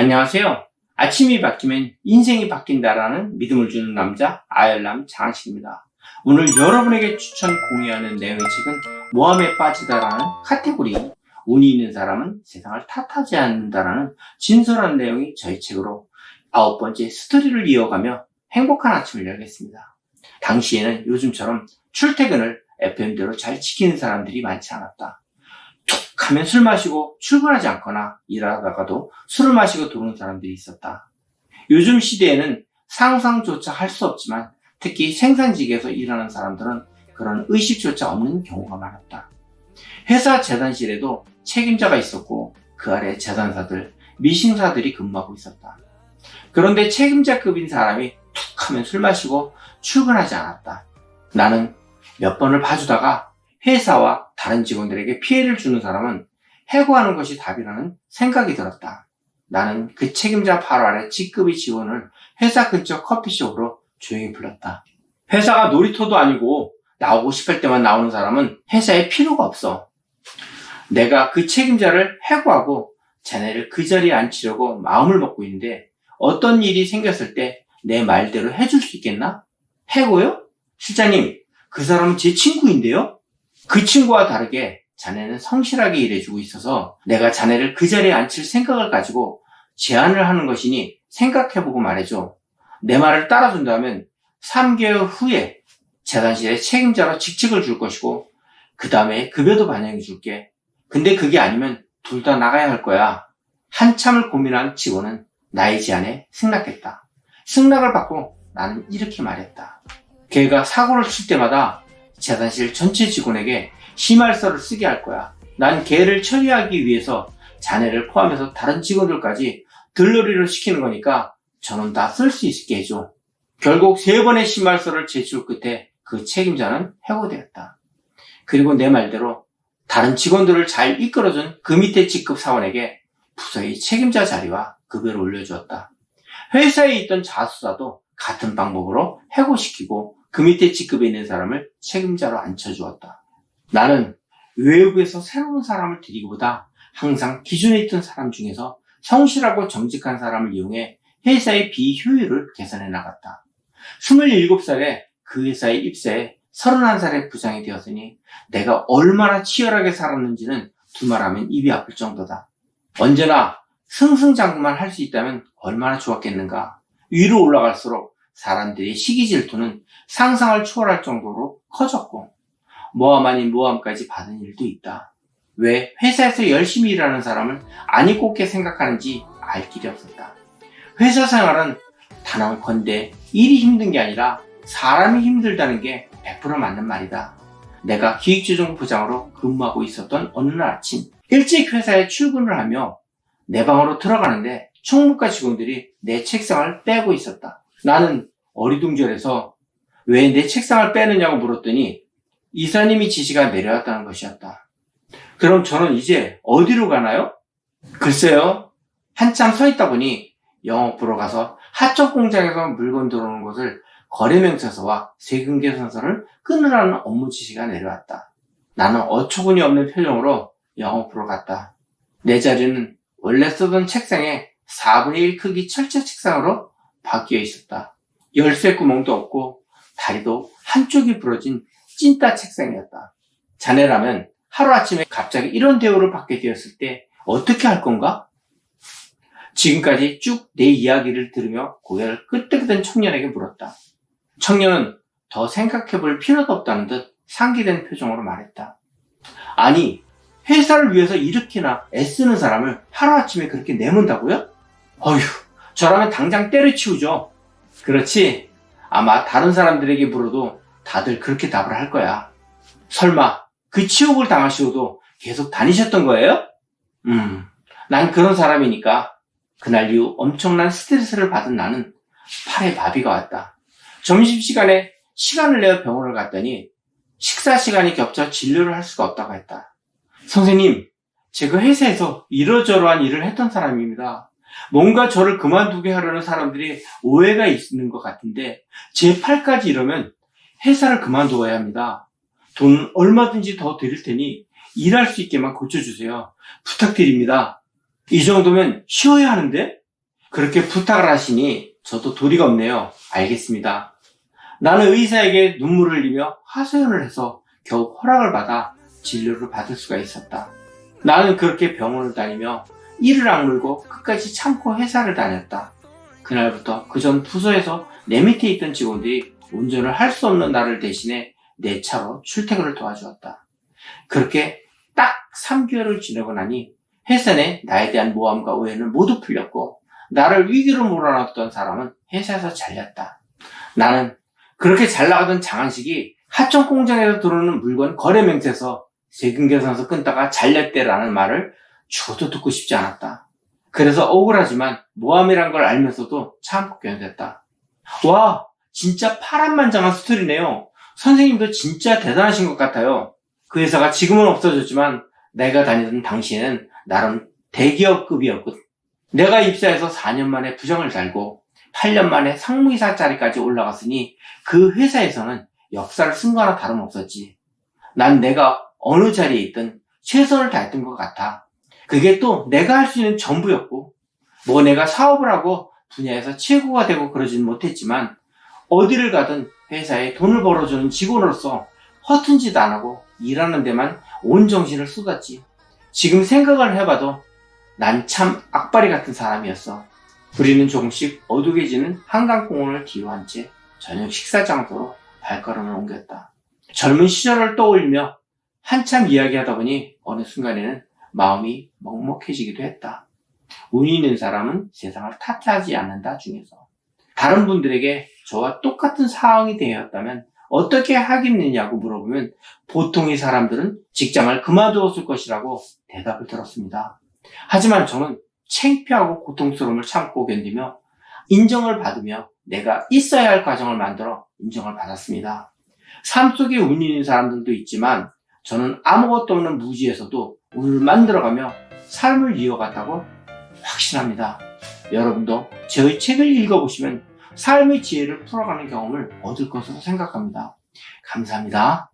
안녕하세요. 아침이 바뀌면 인생이 바뀐다라는 믿음을 주는 남자 아열남 장학식입니다. 오늘 여러분에게 추천 공유하는 내용의 책은 모함에 빠지다라는 카테고리, 운이 있는 사람은 세상을 탓하지 않는다라는 진솔한 내용이 저희 책으로 9번째 스토리를 이어가며 행복한 아침을 열겠습니다. 당시에는 요즘처럼 출퇴근을 FM대로 잘 지키는 사람들이 많지 않았다. 툭 하면 술 마시고 출근하지 않거나 일하다가도 술을 마시고 들어오는 사람들이 있었다. 요즘 시대에는 상상조차 할 수 없지만 특히 생산직에서 일하는 사람들은 그런 의식조차 없는 경우가 많았다. 회사 재단실에도 책임자가 있었고 그 아래 재단사들, 미싱사들이 근무하고 있었다. 그런데 책임자급인 사람이 툭 하면 술 마시고 출근하지 않았다. 나는 몇 번을 봐주다가 회사와 다른 직원들에게 피해를 주는 사람은 해고하는 것이 답이라는 생각이 들었다. 나는 그 책임자 바로 아래 G급의 직원을 회사 근처 커피숍으로 조용히 불렀다. 회사가 놀이터도 아니고 나오고 싶을 때만 나오는 사람은 회사에 필요가 없어. 내가 그 책임자를 해고하고 자네를 그 자리에 앉히려고 마음을 먹고 있는데 어떤 일이 생겼을 때 내 말대로 해줄 수 있겠나? 해고요? 실장님, 그 사람은 제 친구인데요? 그 친구와 다르게 자네는 성실하게 일해주고 있어서 내가 자네를 그 자리에 앉힐 생각을 가지고 제안을 하는 것이니 생각해보고 말해줘. 내 말을 따라준다면 3개월 후에 재단실에 책임자로 직책을 줄 것이고 그 다음에 급여도 반영해 줄게. 근데 그게 아니면 둘 다 나가야 할 거야. 한참을 고민한 직원은 나의 제안에 승낙했다. 승낙을 받고 나는 이렇게 말했다. 걔가 사고를 칠 때마다 재단실 전체 직원에게 심할서를 쓰게 할 거야. 난 걔를 처리하기 위해서 자네를 포함해서 다른 직원들까지 들러리를 시키는 거니까 저는 다 쓸 수 있게 해줘. 결국 3번의 심할서를 제출 끝에 그 책임자는 해고되었다. 그리고 내 말대로 다른 직원들을 잘 이끌어준 그 밑에 직급 사원에게 부서의 책임자 자리와 급여를 올려주었다. 회사에 있던 자수사도 같은 방법으로 해고시키고 그 밑에 직급에 있는 사람을 책임자로 앉혀주었다. 나는 외부에서 새로운 사람을 들이기보다 항상 기존에 있던 사람 중에서 성실하고 정직한 사람을 이용해 회사의 비효율을 개선해 나갔다. 27살에 그 회사에 입사해 31살에 부장이 되었으니 내가 얼마나 치열하게 살았는지는 두말하면 입이 아플 정도다. 언제나 승승장구만 할 수 있다면 얼마나 좋았겠는가. 위로 올라갈수록 사람들의 시기 질투는 상상을 초월할 정도로 커졌고 모함 아닌 모함까지 받은 일도 있다. 왜 회사에서 열심히 일하는 사람을 아니 꼽게 생각하는지 알 길이 없었다. 회사 생활은 단언컨대 일이 힘든 게 아니라 사람이 힘들다는 게 100% 맞는 말이다. 내가 기획조정부장으로 근무하고 있었던 어느 날 아침 일찍 회사에 출근을 하며 내 방으로 들어가는데 총무과 직원들이 내 책상을 빼고 있었다. 나는 어리둥절해서 왜 내 책상을 빼느냐고 물었더니 이사님이 지시가 내려왔다는 것이었다. 그럼 저는 이제 어디로 가나요? 글쎄요. 한참 서 있다 보니 영업부로 가서 하청 공장에서 물건 들어오는 것을 거래명세서와 세금계산서를 끊으라는 업무 지시가 내려왔다. 나는 어처구니 없는 표정으로 영업부로 갔다. 내 자리는 원래 쓰던 책상에 4분의 1 크기 철제 책상으로 바뀌어 있었다. 열쇠 구멍도 없고 다리도 한쪽이 부러진 찐따 책상이었다. 자네라면 하루아침에 갑자기 이런 대우를 받게 되었을 때 어떻게 할 건가? 지금까지 쭉 내 이야기를 들으며 고개를 끄덕이던 청년에게 물었다. 청년은 더 생각해볼 필요도 없다는 듯 상기된 표정으로 말했다. 아니, 회사를 위해서 이렇게나 애쓰는 사람을 하루아침에 그렇게 내문다고요? 어휴, 저라면 당장 때려치우죠. 그렇지? 아마 다른 사람들에게 물어도 다들 그렇게 답을 할 거야. 설마 그 치욕을 당하시고도 계속 다니셨던 거예요? 난 그런 사람이니까. 그날 이후 엄청난 스트레스를 받은 나는 팔에 마비가 왔다. 점심시간에 시간을 내어 병원을 갔더니 식사 시간이 겹쳐 진료를 할 수가 없다고 했다. 선생님, 제가 회사에서 이러저러한 일을 했던 사람입니다. 뭔가 저를 그만두게 하려는 사람들이 오해가 있는 것 같은데 제 팔까지 이러면 회사를 그만두어야 합니다. 돈 얼마든지 더 드릴 테니 일할 수 있게만 고쳐주세요. 부탁드립니다. 이 정도면 쉬어야 하는데? 그렇게 부탁을 하시니 저도 도리가 없네요. 알겠습니다. 나는 의사에게 눈물을 흘리며 하소연을 해서 겨우 허락을 받아 진료를 받을 수가 있었다. 나는 그렇게 병원을 다니며 이를 악물고 끝까지 참고 회사를 다녔다. 그날부터 그전 부서에서 내 밑에 있던 직원들이 운전을 할 수 없는 나를 대신해 내 차로 출퇴근을 도와주었다. 그렇게 딱 3개월을 지나고 나니 회사 내 나에 대한 모함과 오해는 모두 풀렸고 나를 위기로 몰아넣었던 사람은 회사에서 잘렸다. 나는 그렇게 잘 나가던 장한식이 하청 공장에서 들어오는 물건 거래 맹세서 세금 계산서 끊다가 잘렸대라는 말을 죽어도 듣고 싶지 않았다. 그래서 억울하지만 모함이란 걸 알면서도 참고 견뎠다. 와, 진짜 파란만장한 스토리네요. 선생님도 진짜 대단하신 것 같아요. 그 회사가 지금은 없어졌지만 내가 다니던 당시에는 나름 대기업급이었거든. 내가 입사해서 4년 만에 부장을 달고 8년 만에 상무이사 자리까지 올라갔으니 그 회사에서는 역사를 쓴 거나 다름없었지. 난 내가 어느 자리에 있든 최선을 다했던 것 같아. 그게 또 내가 할 수 있는 전부였고, 뭐 내가 사업을 하고 분야에서 최고가 되고 그러진 못했지만 어디를 가든 회사에 돈을 벌어주는 직원으로서 허튼 짓 안 하고 일하는 데만 온 정신을 쏟았지. 지금 생각을 해봐도 난 참 악바리 같은 사람이었어. 우리는 조금씩 어둑해지는 한강공원을 뒤로 한 채 저녁 식사 장소로 발걸음을 옮겼다. 젊은 시절을 떠올리며 한참 이야기하다 보니 어느 순간에는 마음이 먹먹해지기도 했다. 운이 있는 사람은 세상을 탓하지 않는다 중에서 다른 분들에게 저와 똑같은 상황이 되었다면 어떻게 하겠느냐고 물어보면 보통의 사람들은 직장을 그만두었을 것이라고 대답을 들었습니다. 하지만 저는 창피하고 고통스러움을 참고 견디며 인정을 받으며 내가 있어야 할 과정을 만들어 인정을 받았습니다. 삶 속에 운이 있는 사람들도 있지만 저는 아무것도 없는 무지에서도 운을 만들어가며 삶을 이어갔다고 확신합니다. 여러분도 저의 책을 읽어보시면 삶의 지혜를 풀어가는 경험을 얻을 것으로 생각합니다. 감사합니다.